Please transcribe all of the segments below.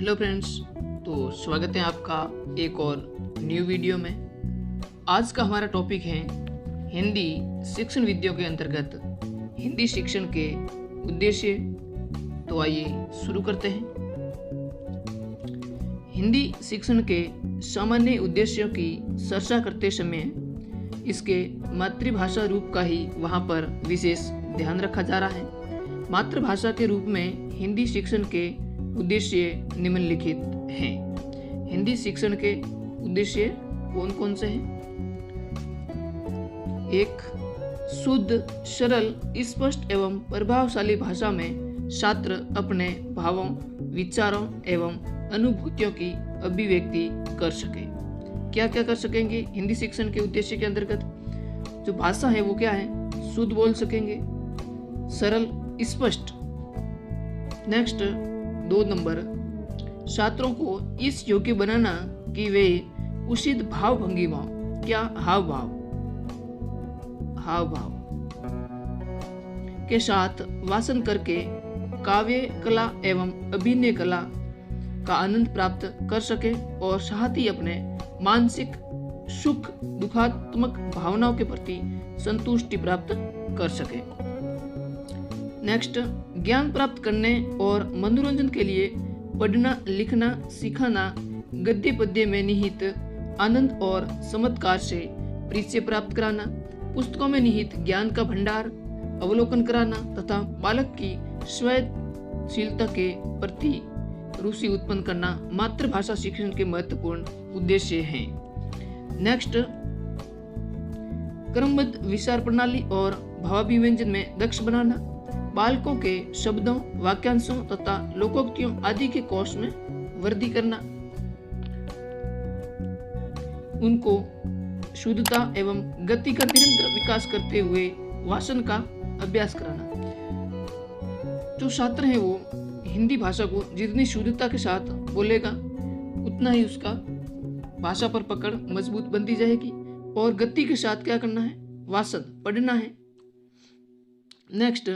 Hello friends, तो स्वागत है आपका एक और न्यू वीडियो में। आज का हमारा टॉपिक है हिंदी शिक्षण विधियों के अंतर्गत हिंदी शिक्षण के उद्देश्य। तो आइए शुरू करते हैं। हिंदी शिक्षण के सामान्य उद्देश्यों की चर्चा करते समय इसके मातृभाषा रूप का ही वहाँ पर विशेष ध्यान रखा जा रहा है। मातृभाषा के रूप में हिंदी शिक्षण के उद्देश्य निम्नलिखित हैं। हिंदी शिक्षण के उद्देश्य कौन कौन से हैं? एक, शुद्ध, सरल, स्पष्ट एवं प्रभावशाली भाषा में छात्र अपने भावों, विचारों एवं अनुभूतियों की अभिव्यक्ति कर सके। क्या क्या कर सकेंगे हिंदी शिक्षण के उद्देश्य के अंतर्गत? जो भाषा है वो क्या है? शुद्ध बोल सकेंगे, सरल, स्पष्ट। नेक्स्ट 2 नंबर, छात्रों को इस योग्य बनाना कि वे उचित भाव भंगिमा, क्या हाव भाव के साथ वाचन करके काव्य कला एवं अभिनय कला का आनंद प्राप्त कर सके और साथ ही अपने मानसिक सुख दुखात्मक भावनाओं के प्रति संतुष्टि प्राप्त कर सके। नेक्स्ट, ज्ञान प्राप्त करने और मनोरंजन के लिए पढ़ना, लिखना, सिखाना, गद्य पद्य में निहित आनंद और चमत्कार से परिचय प्राप्त कराना, पुस्तकों में निहित ज्ञान का भंडार अवलोकन कराना तथा बालक की स्वयंशीलता के प्रति रुचि उत्पन्न करना मातृभाषा शिक्षण के महत्वपूर्ण उद्देश्य हैं। नेक्स्ट, क्रमबद्ध विचार प्रणाली और भावाभिव्यंजन में दक्ष बनाना, बालकों के शब्दों, वाक्यांशों तथा लोकोक्तियों आदि के कोश में वृद्धि करना, उनको शुद्धता एवं गति का निरंतर विकास करते हुए वाचन का अभ्यास कराना। जो छात्र है वो हिंदी भाषा को जितनी शुद्धता के साथ बोलेगा उतना ही उसका भाषा पर पकड़ मजबूत बनती जाएगी। और गति के साथ क्या करना है? वाचन, पढ़ना है। नेक्स्ट,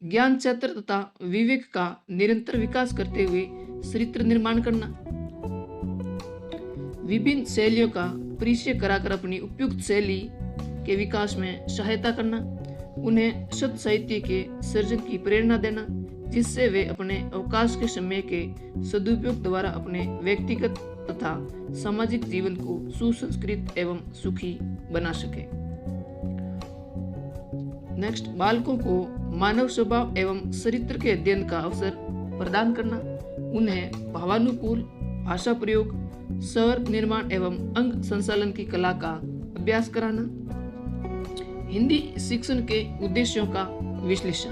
ज्ञान क्षेत्र तथा विवेक का निरंतर विकास करते हुए चरित्र निर्माण करना, विभिन्न शैलियों का परिचय कराकर अपनी उपयुक्त शैली के विकास में सहायता करना, उन्हें सत साहित्य के सृजन की प्रेरणा देना जिससे वे अपने अवकाश के समय के सदुपयोग द्वारा अपने व्यक्तिगत तथा सामाजिक जीवन को सुसंस्कृत एवं सुखी बना सके। नेक्स्ट, बालकों को मानव स्वभाव एवं चरित्र के अध्ययन का अवसर प्रदान करना, उन्हें भावानुकूल भाषा प्रयोग, स्वर निर्माण एवं अंग संचालन की कला का अभ्यास कराना। हिंदी शिक्षण के उद्देश्यों का विश्लेषण।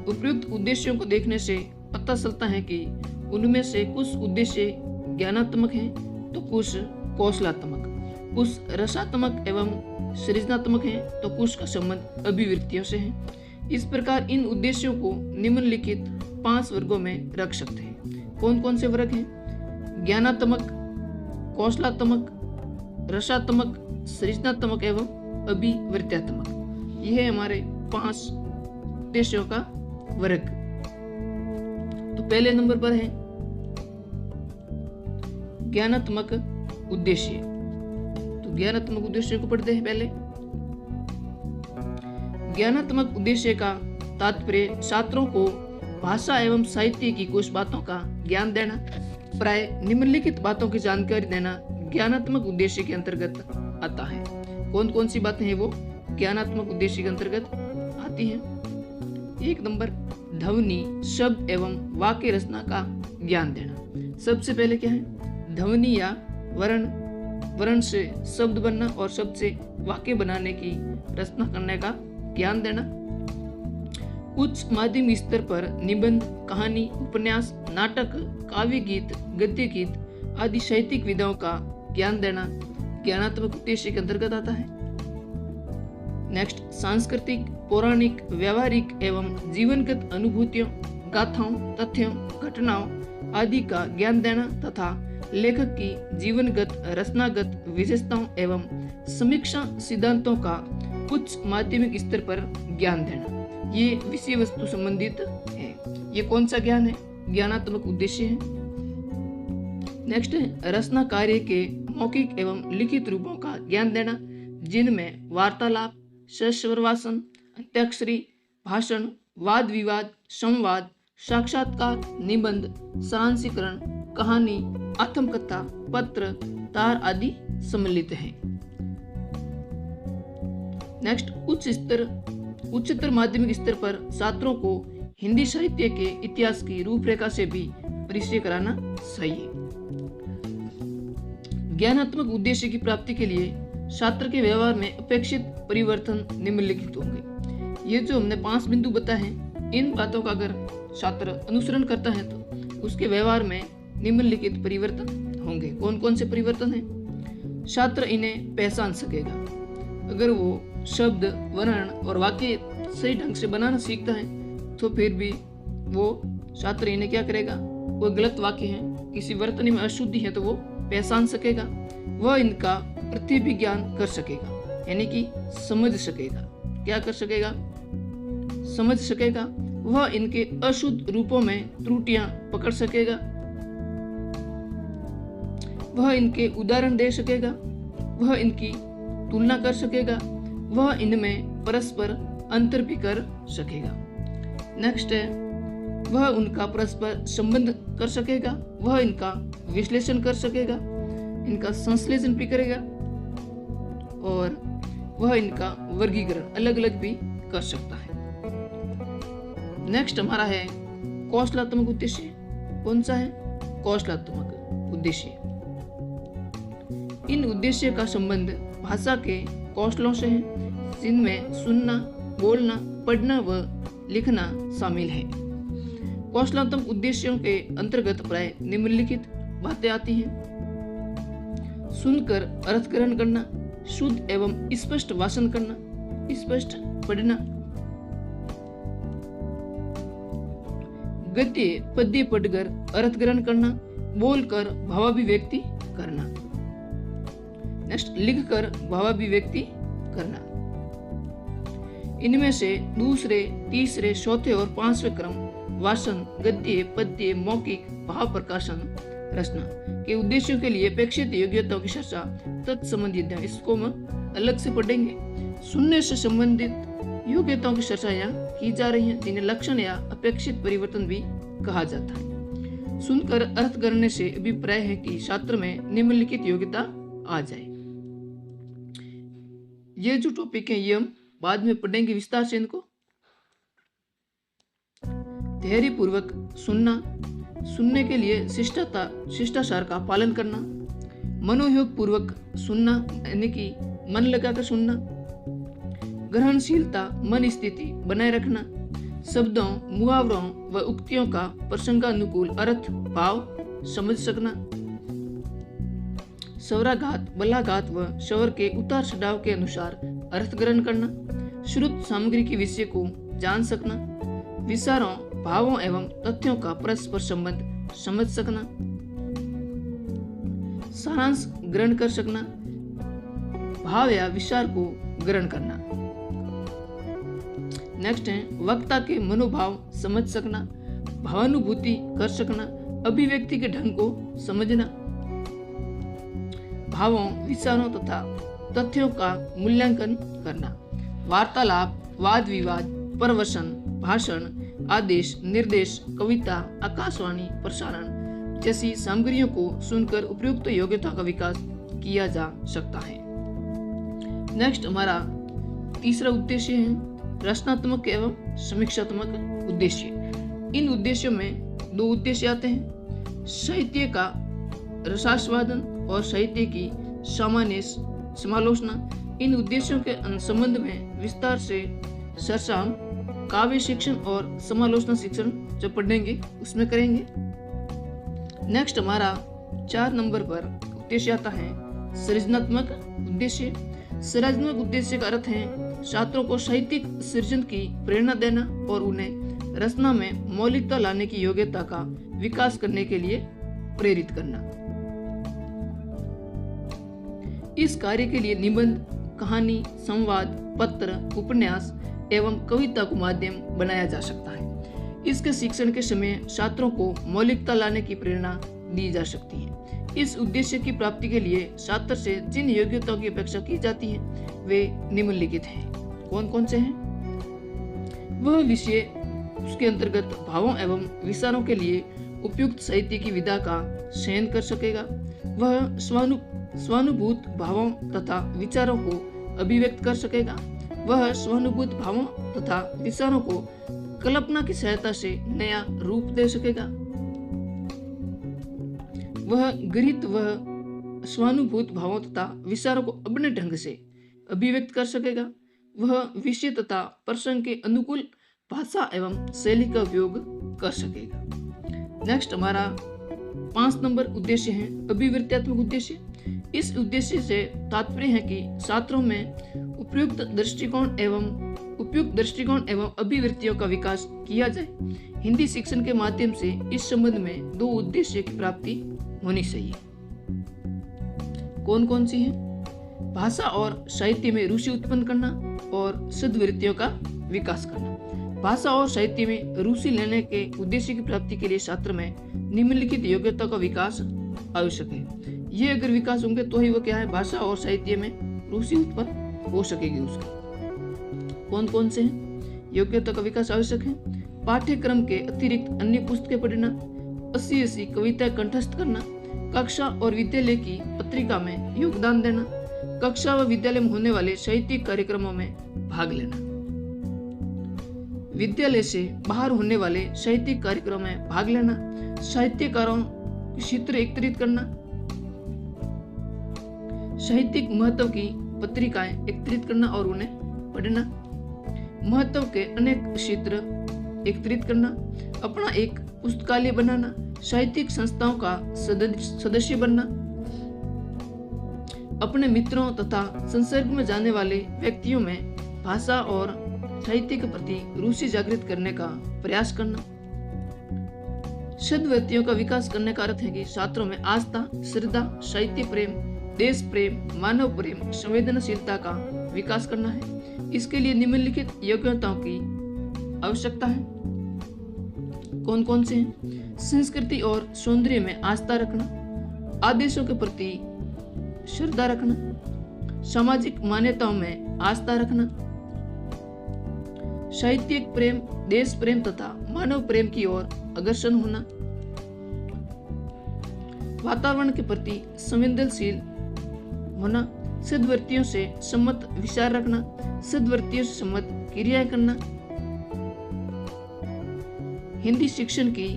उपयुक्त उद्देश्यों को देखने से पता चलता है कि उनमें से कुछ उद्देश्य ज्ञानात्मक हैं तो कुछ कौशलात्मक, कुछ रसात्मक एवं सृजनात्मक हैं तो कुछ का संबंध अभिव्यक्तियों से है। इस प्रकार इन उद्देश्यों को निम्नलिखित 5 वर्गों में रख सकते हैं। कौन कौन से वर्ग हैं? ज्ञानात्मक, कौशलात्मक, रसात्मक, सृजनात्मक एवं अभिव्यक्त्यात्मक। यह है हमारे 5 उद्देश्यों का वर्ग। तो पहले नंबर पर है ज्ञानात्मक उद्देश्य। तो ज्ञानात्मक उद्देश्य को पढ़ते हैं पहले। ज्ञानात्मक उद्देश्य का तात्पर्य छात्रों को भाषा एवं साहित्य की कुछ बातों का ज्ञान देना, प्राय निम्नलिखित बातों की जानकारी देना ज्ञानात्मक उद्देश्य के अंतर्गत आता है। कौन कौन सी बातें हैं वो ज्ञानात्मक उद्देश्य के अंतर्गत आती हैं? 1 नंबर, ध्वनि, शब्द एवं वाक्य रचना का ज्ञान देना। सबसे पहले क्या है? ध्वनि या वर्ण से शब्द बनना और शब्द से वाक्य बनाने की रचना करने का ज्ञान देना। उच्च माध्यमिक स्तर पर निबंध, कहानी, उपन्यास, नाटक, काव्य गीत, गद्य गीत आदि साहित्यिक विधाओं का ज्ञान देना ज्ञानात्मक उद्देश्य के अंतर्गत आता है। नेक्स्ट, सांस्कृतिक, पौराणिक, व्यवहारिक एवं जीवनगत अनुभूतियों, गाथाओं, तथ्यों, घटनाओं आदि का ज्ञान देना तथा लेखक की जीवनगत, रचनागत विशेषताओं एवं समीक्षा सिद्धांतों का उच्च माध्यमिक स्तर पर ज्ञान देना। ये विषय वस्तु संबंधित है। ये कौन सा ज्ञान है? ज्ञानात्मक उद्देश्य है। नेक्स्ट है रचना कार्य के मौखिक एवं लिखित रूपों का ज्ञान देना, जिनमें वार्तालाप, सहस्रवासन, अंत्याक्षरी, भाषण, वाद विवाद, संवाद, साक्षात्कार, निबंध, सारांशीकरण, कहानी, आत्मकथा, पत्र, तार आदि सम्मिलित हैं। नेक्स्ट उच्चतर माध्यमिक स्तर पर छात्रों को हिंदी साहित्य के इतिहास की रूपरेखा से भी परिचय कराना चाहिए। ज्ञानात्मक उद्देश्य की प्राप्ति के लिए छात्र के व्यवहार में अपेक्षित परिवर्तन निम्नलिखित होंगे। ये जो हमने 5 बिंदु बताए हैं, इन बातों का अगर छात्र अनुसरण करता है तो उसके व्यवहार में निम्नलिखित परिवर्तन होंगे। कौन कौन से परिवर्तन हैं? छात्र इन्हें पहचान सकेगा। अगर वो शब्द, वर्ण और वाक्य सही ढंग से बनाना सीखता है तो फिर भी वो छात्र इन्हें क्या करेगा, वो गलत वाक्य है, किसी वर्तनी में अशुद्धि है तो वो पहचान सकेगा। वह इनका प्रतिविज्ञान कर सकेगा, यानी कि समझ सकेगा। क्या कर सकेगा? समझ सकेगा। वह इनके अशुद्ध रूपों में त्रुटियां पकड़ सकेगा। वह इनके उदाहरण दे सकेगा। वह इनकी तुलना कर सकेगा। वह इनमें परस्पर अंतर भी कर सकेगा। नेक्स्ट है वह उनका परस्पर संबंध कर सकेगा। वह इनका विश्लेषण कर सकेगा, इनका संश्लेषण भी करेगा और वह इनका वर्गीकरण अलग अलग भी कर सकता है। नेक्स्ट हमारा है कौशलात्मक उद्देश्य। कौन सा है? कौशलात्मक उद्देश्य। इन उद्देश्य का संबंध भाषा के कौशलों से है, जिनमें सुनना, बोलना, पढ़ना व लिखना शामिल है। कौशलात्मक उद्देश्यों के अंतर्गत प्राय निम्नलिखित बातें आती हैं। सुनकर अर्थ ग्रहण करना, शुद्ध एवं स्पष्ट भाषण करना, स्पष्ट पढ़ना, गद्य पद्य पढ़कर अर्थ ग्रहण करना, बोलकर भावाभिव्यक्ति करना। नेक्स्ट लिखकर भावाभिव्यक्ति करना। इनमें से दूसरे, तीसरे, चौथे और 5वें क्रम वाचन, गद्य, पद्य, मौखिक, भाव प्रकाशन, रचना के उद्देश्यों के लिए अपेक्षित योग्यताओं की चर्चा तत्संबंधित है। इसको हम अलग से पढ़ेंगे। सुनने से संबंधित योग्यताओं की चर्चा यहाँ की जा रही है, जिन्हें लक्षण या अपेक्षित परिवर्तन भी कहा जाता है। सुनकर अर्थ करने से अभिप्राय है कि छात्र में निम्नलिखित योग्यता आ जाए। ये जो टॉपिक है ये हम बाद में पढ़ेंगे विस्तार से इनको। धैर्य पूर्वक सुनना, सुनने के लिए शिष्टाचार का पालन करना, मनोयोग पूर्वक सुनना यानी कि मन लगाकर सुनना, ग्रहणशीलता, मन स्थिति बनाए रखना, शब्दों, मुहावरों व उक्तियों का प्रसंगानुकूल अर्थ भाव समझ सकना, स्वराघात, बलाघात व स्वर के उतार चढ़ाव के अनुसार अर्थ ग्रहण करना, श्रुत सामग्री के विषय को जान सकना, विचारों, भावों एवं तथ्यों का परस्पर संबंध समझ सकना, सारांश ग्रहण कर सकना, भाव या विचार को ग्रहण करना। नेक्स्ट है वक्ता के मनोभाव समझ सकना, भावानुभूति कर सकना, अभिव्यक्ति के ढंग को समझना, भावों, विचारों तथा तथ्यों का मूल्यांकन करना, वार्तालाप, वाद विवाद, प्रवचन, भाषण, आदेश, निर्देश, कविता, आकाशवाणी, प्रसारण जैसी सामग्रियों को सुनकर उपयुक्त योग्यता का विकास किया जा सकता है। नेक्स्ट हमारा तीसरा उद्देश्य है रचनात्मक एवं समीक्षात्मक उद्देश्य। इन उद्देश्यों में 2 उद्देश्य आते हैं, साहित्य का रसास्वादन और साहित्य की सामान्य समालोचना। इन उद्देश्यों के संबंध में विस्तार से चर्चा हम काव्य शिक्षण और समालोचना शिक्षण जब पढ़ेंगे उसमें करेंगे। नेक्स्ट हमारा 4 नंबर पर उद्देश्य आता है सृजनात्मक उद्देश्य। सृजनात्मक उद्देश्य का अर्थ है छात्रों को साहित्यिक सृजन की प्रेरणा देना और उन्हें रचना में मौलिकता लाने की योग्यता का विकास करने के लिए प्रेरित करना। इस कार्य के लिए निबंध, कहानी, संवाद, पत्र, उपन्यास एवं कविता को माध्यम बनाया जा सकता है। इसके शिक्षण के समय छात्रों को मौलिकता लाने की प्रेरणा दी जा सकती है। इस उद्देश्य की प्राप्ति के लिए छात्र से जिन योग्यताओं की अपेक्षा की जाती है वे निम्नलिखित हैं। कौन कौन से हैं? वह विषय उसके अंतर्गत भावों एवं विचारों के लिए उपयुक्त साहित्य की विधा का चयन कर सकेगा। वह स्वानुभूत भावों तथा विचारों को अभिव्यक्त कर सकेगा। वह स्वानुभूत भावों तथा विचारों को कल्पना की सहायता से नया रूप दे सकेगा। वह गृहीत वह स्वानुभूत भावों तथा विचारों को अपने ढंग से अभिव्यक्त कर सकेगा। वह विषय तथा प्रसंग के अनुकूल भाषा एवं शैली का उपयोग कर सकेगा। नेक्स्ट हमारा 5 नंबर उद्देश्य है अभिवृत्त्यात्मक उद्देश्य। इस उद्देश्य से तात्पर्य है कि छात्रों में उपयुक्त दृष्टिकोण एवं अभिवृत्तियों का विकास किया जाए। हिंदी शिक्षण के माध्यम से इस संबंध में 2 उद्देश्य की प्राप्ति होनी चाहिए। कौन कौन सी है? भाषा और साहित्य में रुचि उत्पन्न करना और सद्वृत्तियों का विकास करना। भाषा और साहित्य में रुचि लेने के उद्देश्य की प्राप्ति के लिए छात्र में निम्नलिखित योग्यता का विकास आवश्यक है। ये अगर विकास होंगे तो ही वो क्या है, भाषा और साहित्य में रुचि उत्पन्न हो सकेगी उसकी। कौन कौन से हैं? योग्यता का विकास आवश्यक है। पाठ्यक्रम के अतिरिक्त अन्य पुस्तकें पढ़ना, 80 कविताएं कंठस्थ करना, कक्षा और विद्यालय की पत्रिका में योगदान देना, कक्षा व विद्यालय में होने वाले साहित्यिक कार्यक्रमों में भाग लेना, विद्यालय से बाहर होने वाले साहित्यिक कार्यक्रमों में भाग लेना, साहित्यकारों के चित्र एकत्रित करना, साहित्यिक महत्व की पत्रिकाएं एकत्रित करना और उन्हें पढ़ना, महत्व के अनेक चित्र एकत्रित करना, अपना एक पुस्तकालय बनाना, साहित्यिक संस्थाओं का सदस्य बनना, अपने मित्रों तथा संसर्ग में जाने वाले व्यक्तियों में भाषा और साहित्य के प्रति रुचि जागृत करने का प्रयास करना। सद्वृत्तियों का विकास करने का अर्थ है कि छात्रों में आस्था, श्रद्धा, साहित्य प्रेम, देश प्रेम, मानव प्रेम, संवेदनशीलता का विकास करना है। इसके लिए निम्नलिखित योग्यताओं की आवश्यकता है। कौन कौन से हैं? संस्कृति और सौंदर्य में आस्था रखना, आदेशों के प्रति श्रद्धा रखना, सामाजिक मान्यताओं में आस्था रखना, साहित्यिक प्रेम, देश प्रेम तथा मानव प्रेम की ओर अग्रसर होना, वातावरण के प्रति संवेदनशील होना, सद्वृत्तियों से सम्मत विचार रखना, सद्वृत्तियों से सम्मत क्रियाएं करना। हिंदी शिक्षण की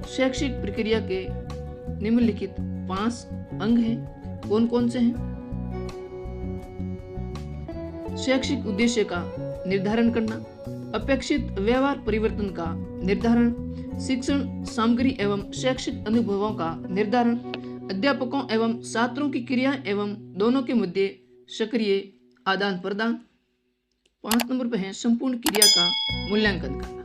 शैक्षिक प्रक्रिया के निम्नलिखित 5 अंग हैं। कौन कौन से हैं? शैक्षिक उद्देश्य का निर्धारण करना, अपेक्षित व्यवहार परिवर्तन का निर्धारण, शिक्षण सामग्री एवं शैक्षिक अनुभवों का निर्धारण, अध्यापकों एवं छात्रों की क्रिया एवं दोनों के मध्य सक्रिय आदान प्रदान। 5 नंबर पे है संपूर्ण क्रिया का मूल्यांकन करना।